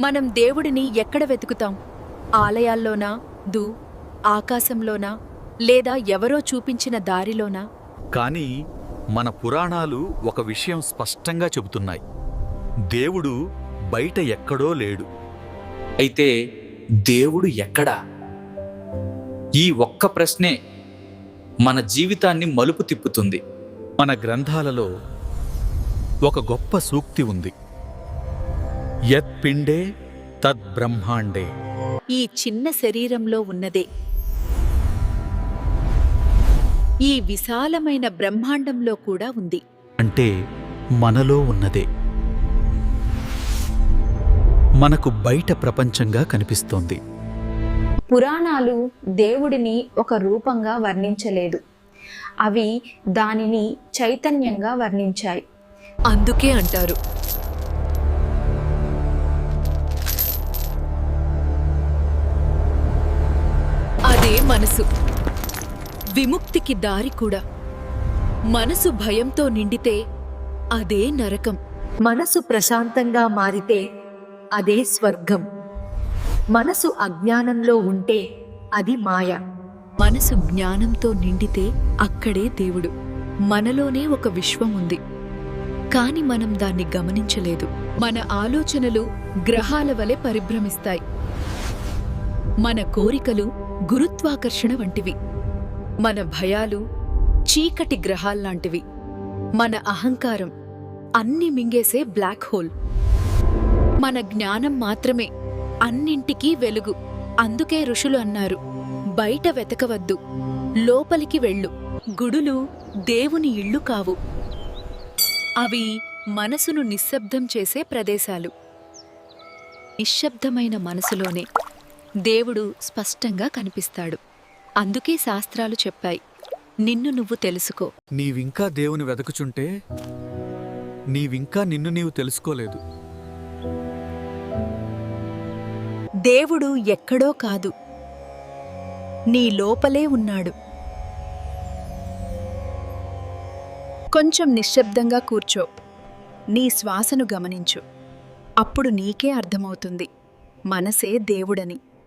మనం దేవుడిని ఎక్కడ వెతుకుతాం? ఆలయాల్లోనా, ఆకాశంలోనా, లేదా ఎవరో చూపించిన దారిలోనా? కానీ మన పురాణాలు ఒక విషయం స్పష్టంగా చెబుతున్నాయి. దేవుడు బయట ఎక్కడో లేడు. అయితే దేవుడు ఎక్కడా? ఈ ఒక్క ప్రశ్నే మన జీవితాన్ని మలుపు తిప్పుతుంది. మన గ్రంథాలలో ఒక గొప్ప సూక్తి ఉంది. యత్ పిండే తద్ బ్రహ్మాండే. ఈ చిన్న శరీరంలో ఉన్నదే ఈ విశాలమైన బ్రహ్మాండంలో కూడా ఉంది. అంటే మనలో ఉన్నదే మనకు బయట ప్రపంచంగా కనిపిస్తోంది. పురాణాలు దేవుడిని ఒక రూపంగా వర్ణించలేదు, అవి దానిని చైతన్యంగా వర్ణించాయి. అందుకే అంటారు, అదే మనసు, విముక్తికి దారి కూడా. మనసు భయంతో నిండితే అదే నరకం. మనసు ప్రశాంతంగా మారితే అదే స్వర్గం. మనసు అజ్ఞానంలో ఉంటే అది మాయ. మనసు జ్ఞానంతో నిండితే అక్కడే దేవుడు. మనలోనే ఒక విశ్వం ఉంది, కాని మనం దాన్ని గమనించలేదు. మన ఆలోచనలు గ్రహాల వలె పరిభ్రమిస్తాయి. మన కోరికలు గురుత్వాకర్షణ వంటివి. మన భయాలు చీకటి గ్రహాల్లాంటివి. మన అహంకారం అన్ని మింగేసే బ్లాక్ హోల్. మన జ్ఞానం మాత్రమే అన్నింటికీ వెలుగు. అందుకే ఋషులు అన్నారు, బయట వెతకవద్దు, లోపలికి వెళ్ళు. గుడులు దేవుని ఇళ్ళు కావు, అవి మనసును నిశ్శబ్దం చేసే ప్రదేశాలు. నిశ్శబ్దమైన మనసులోనే దేవుడు స్పష్టంగా కనిపిస్తాడు. అందుకే శాస్త్రాలు చెప్పాయి, నిన్ను నువ్వు తెలుసుకో. నీవింకా దేవుని వెతకుచుంటే నీవింకా నిన్ను నీవు తెలుసుకోలేదు. దేవుడు ఎక్కడో కాదు, నీ లోపలే ఉన్నాడు. కొంచెం నిశ్శబ్దంగా కూర్చో, నీ శ్వాసను గమనించు. అప్పుడు నీకే అర్థమవుతుంది మనసే దేవుడని.